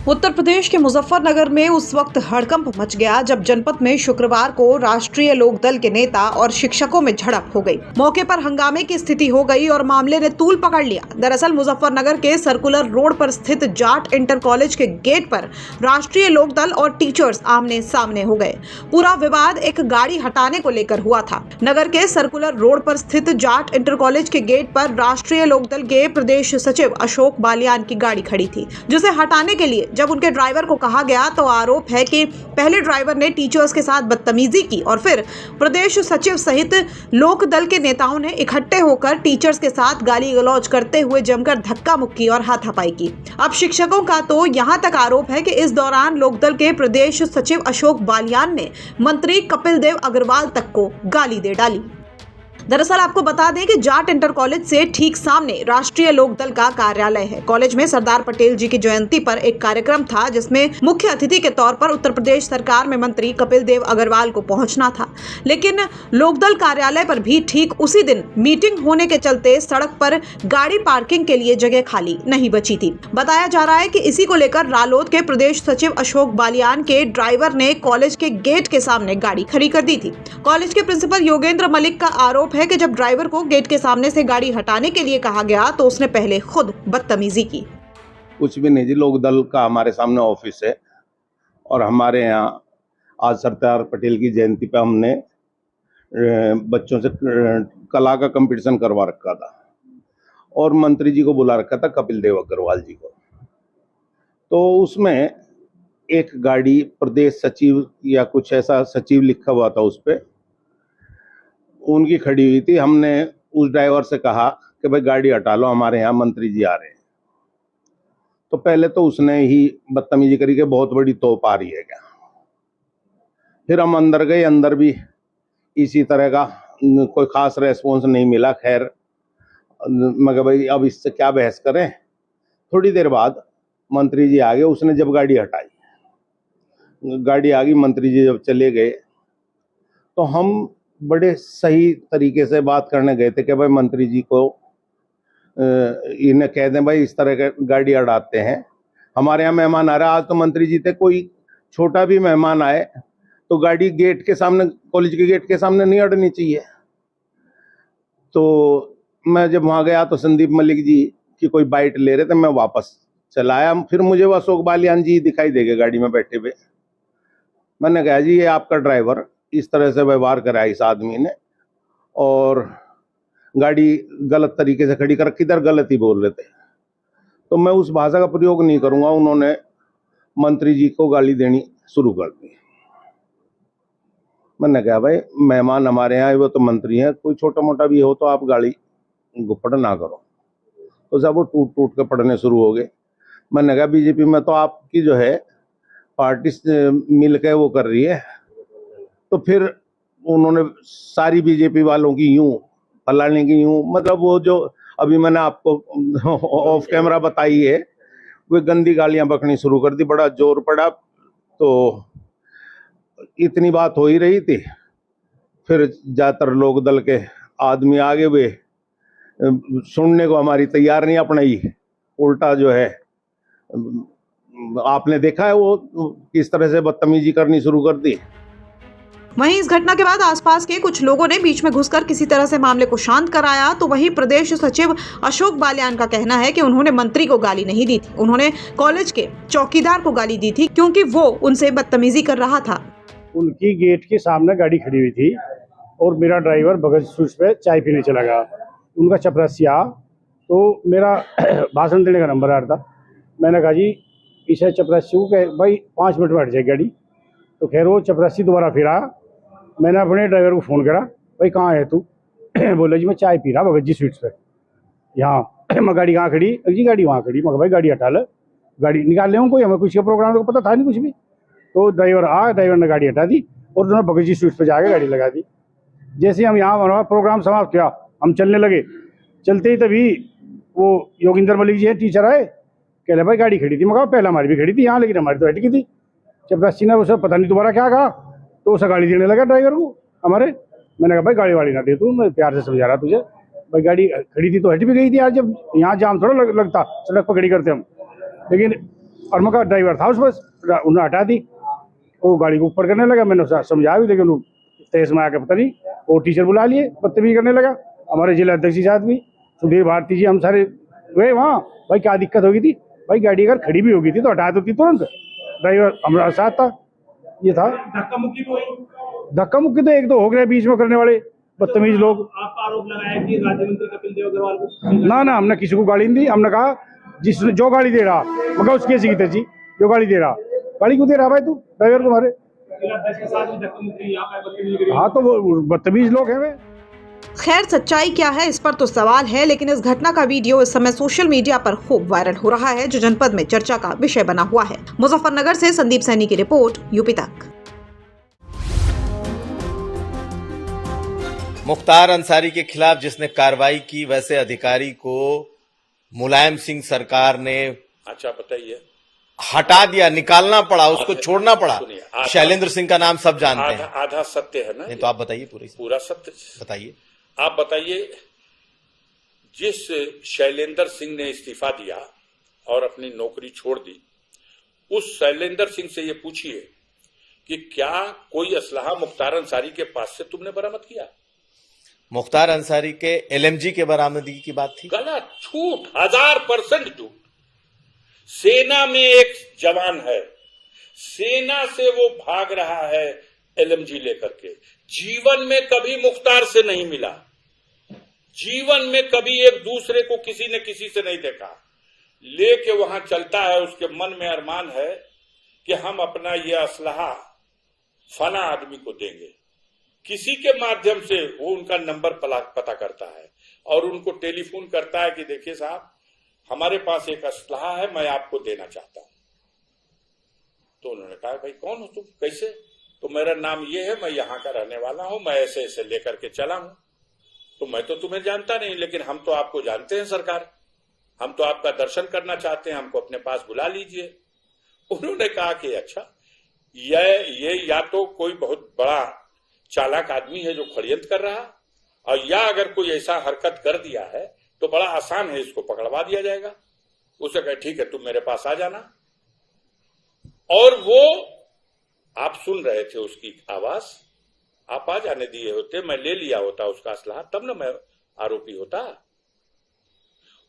उत्तर प्रदेश के मुजफ्फरनगर में उस वक्त हड़कंप मच गया जब जनपद में शुक्रवार को राष्ट्रीय लोकदल के नेता और शिक्षकों में झड़प हो गई। मौके पर हंगामे की स्थिति हो गई और मामले ने तूल पकड़ लिया। दरअसल मुजफ्फरनगर के सर्कुलर रोड पर स्थित जाट इंटर कॉलेज के गेट पर राष्ट्रीय लोकदल और टीचर्स आमने सामने हो गए। पूरा विवाद एक गाड़ी हटाने को लेकर हुआ था। नगर के सर्कुलर रोड पर स्थित जाट इंटर कॉलेज के गेट पर राष्ट्रीय लोकदल के प्रदेश सचिव अशोक बालियान की गाड़ी खड़ी थी, जिसे हटाने के लिए जब उनके ड्राइवर को कहा गया तो आरोप है कि पहले ड्राइवर ने टीचर्स के साथ बदतमीजी की और फिर प्रदेश सचिव सहित लोक दल के नेताओं ने इकट्ठे होकर टीचर्स के साथ गाली गलौज करते हुए जमकर धक्का मुक्की और हाथापाई की। अब शिक्षकों का तो यहां तक आरोप है कि इस दौरान लोकदल के प्रदेश सचिव अशोक बालियान ने मंत्री कपिल देव अग्रवाल तक को गाली दे डाली। दरअसल आपको बता दें कि जाट इंटर कॉलेज से ठीक सामने राष्ट्रीय लोकदल का कार्यालय है। कॉलेज में सरदार पटेल जी की जयंती पर एक कार्यक्रम था जिसमें मुख्य अतिथि के तौर पर उत्तर प्रदेश सरकार में मंत्री कपिल देव अग्रवाल को पहुंचना था, लेकिन लोकदल कार्यालय पर भी ठीक उसी दिन मीटिंग होने के चलते सड़क पर गाड़ी पार्किंग के लिए जगह खाली नहीं बची थी। बताया जा रहा है कि इसी को लेकर रालोद के प्रदेश सचिव अशोक बालियान के ड्राइवर ने कॉलेज के गेट के सामने गाड़ी खड़ी कर दी थी। कॉलेज के प्रिंसिपल योगेंद्र मलिक का आरोप है कि जब ड्राइवर को गेट के सामने से गाड़ी हटाने के लिए कहा गया तो उसने पहले खुद बदतमीजी की। कुछ भी नहीं जी, लोक दल का हमारे सामने ऑफिस है और हमारे यहाँ आज सरदार पटेल की जयंती पे हमने बच्चों से कला का कंपटीशन करवा रखा था और मंत्री जी को बुला रखा था, कपिल देव अग्रवाल जी को। तो उसमें एक गाड़ी प्रदेश सचिव या कुछ ऐसा सचिव लिखा हुआ था, उस पर उनकी खड़ी हुई थी। हमने उस ड्राइवर से कहा कि भाई गाड़ी हटा लो, हमारे यहाँ मंत्री जी आ रहे हैं। तो पहले तो उसने ही बदतमीजी करी कि बहुत बड़ी तोप आ रही है क्या। फिर हम अंदर गए, अंदर भी इसी तरह का कोई खास रेस्पॉन्स नहीं मिला। खैर मगर भाई अब इससे क्या बहस करें। थोड़ी देर बाद मंत्री जी आ गए। उसने जब गाड़ी हटाई, गाड़ी आ गई, मंत्री जी जब चले गए तो हम बड़े सही तरीके से बात करने गए थे कि भाई मंत्री जी को इन्हें कह दें भाई इस तरह के गाड़ी अड़ाते हैं, हमारे यहाँ मेहमान आ रहा है। आज तो मंत्री जी थे, कोई छोटा भी मेहमान आए तो गाड़ी गेट के सामने, कॉलेज के गेट के सामने नहीं अड़नी चाहिए। तो मैं जब वहाँ गया तो संदीप मलिक जी की कोई बाइट ले रहे थे, मैं वापस चला आया। फिर मुझे वो अशोक बालियान जी दिखाई दे गए गाड़ी में बैठे हुए। मैंने कहा जी ये आपका ड्राइवर इस तरह से व्यवहार करा इस आदमी ने और गाड़ी गलत तरीके से खड़ी कर, किधर गलत ही बोल रहे थे। तो मैं उस भाषा का प्रयोग नहीं करूंगा। उन्होंने मंत्री जी को गाली देनी शुरू कर दी। मैंने कहा भाई मेहमान हमारे यहाँ वो तो मंत्री हैं, कोई छोटा मोटा भी हो तो आप गाली गुप्पड़ ना करो। तो जब वो टूट टूट के पड़ने शुरू हो गए। मैंने कहा बीजेपी में तो आपकी जो है पार्टी मिल के वो कर रही है। तो फिर उन्होंने सारी बीजेपी वालों की यूं फलाने की यूं, मतलब वो जो अभी मैंने आपको ऑफ कैमरा बताई है, वो गंदी गालियां बकनी शुरू कर दी। बड़ा जोर पड़ा। तो इतनी बात हो ही रही थी, फिर ज्यादातर लोक दल के आदमी आगे हुए, सुनने को हमारी तैयार नहीं अपनाई। उल्टा जो है आपने देखा है वो किस तरह से बदतमीजी करनी शुरू कर दी। वहीं इस घटना के बाद आसपास के कुछ लोगों ने बीच में घुसकर किसी तरह से मामले को शांत कराया। तो वहीं प्रदेश सचिव अशोक बालियान का कहना है कि उन्होंने मंत्री को गाली नहीं दी थी, उन्होंने कॉलेज के चौकीदार को गाली दी थी क्योंकि वो उनसे बदतमीजी कर रहा था। उनकी गेट के सामने गाड़ी खड़ी हुई थी और मेरा ड्राइवर बगल स्विच पे चाय पीने चला गया। उनका चपरासी आ तो मेरा भाषण देने का नंबर आ रहा था। मैंने कहा जी इसे चपरासी को कह भाई 5 मिनट में हट जाए गाड़ी। तो खैर वो चपरासी दोबारा फिर आया। मैंने अपने ड्राइवर को फ़ोन करा, भाई कहाँ है तू? बोला जी मैं चाय पी रहा भगत जी स्वीट्स पे यहाँ। मैं गाड़ी कहाँ खड़ी? जी गाड़ी वहाँ खड़ी। मैं भाई गाड़ी हटा ले, गाड़ी निकाल ले। कोई हमें कुछ का प्रोग्राम तो पता था नहीं कुछ भी। तो ड्राइवर ने गाड़ी हटा दी और उन्होंने भगत जी स्वीट्स पे जाकर गाड़ी लगा दी। जैसे हम यहाँ हमारा प्रोग्राम समाप्त किया, हम चलने लगे। चलते ही तभी वो योगेंद्र मलिक जी है टीचर आए, कह रहे भाई गाड़ी खड़ी थी। मैं कहा पहले हमारी भी खड़ी थी यहाँ, लेकिन हमारी तो हटकी थी। चपरासी ने उसे पता नहीं दोबारा क्या कहा तो उसे गाड़ी देने लगा ड्राइवर को हमारे। मैंने कहा भाई गाड़ी वाड़ी ना दे तू, मैं प्यार से समझा रहा तुझे। भाई गाड़ी खड़ी थी तो हट भी गई थी यार, जब यहाँ जाम थोड़ा लगता सड़क पर खड़ी करते हम। लेकिन और मैं कहा ड्राइवर था उस बस, उन्हें हटा दी, वो गाड़ी को ऊपर करने लगा। मैंने समझाया भी, लेकिन वो तेज में आकर पता नहीं वो टीचर बुला लिए, बदतमीजी करने लगा। हमारे जिला अध्यक्ष जी साथ भी, सुधीर भारती जी, हम सारे गए वहाँ। भाई क्या दिक्कत हो गई थी? भाई गाड़ी अगर खड़ी भी हो गई थी तो हटा देती तुरंत, ड्राइवर हमारा साथ था। ये था धक्का मुक्की तो एक दो हो गए बीच में करने वाले बदतमीज लोग। आपका आरोप लगाया कि राज्य मंत्री कपिल देव अग्रवाल को ना हमने किसी को गाड़ी नहीं दी। हमने कहा जिसने जो गाड़ी दे रहा, मगर उसकी सीखते जी, जो गाड़ी दे रहा, गाड़ी क्यों दे रहा भाई तू ड्राइवर को हमारे? हाँ तो वो बदतमीज लोग हैं वे। खैर सच्चाई क्या है इस पर तो सवाल है, लेकिन इस घटना का वीडियो इस समय सोशल मीडिया पर खूब वायरल हो रहा है, जो जनपद में चर्चा का विषय बना हुआ है। मुजफ्फरनगर से संदीप सैनी की रिपोर्ट, यूपी तक। मुख्तार अंसारी के खिलाफ जिसने कार्रवाई की, वैसे अधिकारी को मुलायम सिंह सरकार ने अच्छा बताइए हटा दिया, निकालना पड़ा, उसको छोड़ना पड़ा। सुनिए, शैलेंद्र सिंह का नाम सब जानते हैं। आधा सत्य है ना? नहीं तो आप बताइए पूरा सत्य बताइए। आप बताइए, जिस शैलेंद्र सिंह ने इस्तीफा दिया और अपनी नौकरी छोड़ दी, उस शैलेंद्र सिंह से ये पूछिए कि क्या कोई असलहा मुख्तार अंसारी के पास से तुमने बरामद किया? मुख्तार अंसारी के एलएमजी के बरामदगी की बात थी। गलत, झूठ, 1000% झूठ। सेना में एक जवान है, सेना से वो भाग रहा है एलएमजी लेकर के। जीवन में कभी मुख्तार से नहीं मिला, जीवन में कभी एक दूसरे को किसी ने किसी से नहीं देखा। लेके वहां चलता है, उसके मन में अरमान है कि हम अपना ये असलहा फला आदमी को देंगे। किसी के माध्यम से वो उनका नंबर पता करता है और उनको टेलीफोन करता है कि देखिए साहब, हमारे पास एक असलहा है, मैं आपको देना चाहता हूं। तो उन्होंने कहा भाई कौन हो तुम, कैसे? तो मेरा नाम ये है, मैं यहां का रहने वाला हूं, मैं ऐसे ऐसे लेकर के चला हूं। तो मैं तो तुम्हें जानता नहीं, लेकिन हम तो आपको जानते हैं सरकार, हम तो आपका दर्शन करना चाहते हैं, हमको अपने पास बुला लीजिए। उन्होंने कहा कि अच्छा, ये या तो कोई बहुत बड़ा चालाक आदमी है जो षड्यंत्र कर रहा, और या अगर कोई ऐसा हरकत कर दिया है तो बड़ा आसान है, इसको पकड़वा दिया जाएगा। उसे कहे ठीक है, तुम मेरे पास आ जाना। और वो आप सुन रहे थे उसकी आवाज, आप आ जाने दिए होते, मैं ले लिया होता उसका असलहा, तब ना मैं आरोपी होता।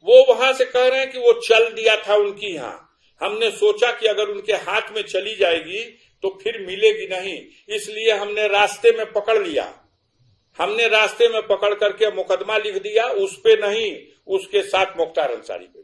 वो वहां से कह रहे हैं कि वो चल दिया था उनकी यहां, हमने सोचा कि अगर उनके हाथ में चली जाएगी तो फिर मिलेगी नहीं, इसलिए हमने रास्ते में पकड़ लिया। हमने रास्ते में पकड़ करके मुकदमा लिख दिया, उस पे नहीं, उसके साथ मुख्तार अंसारी पे।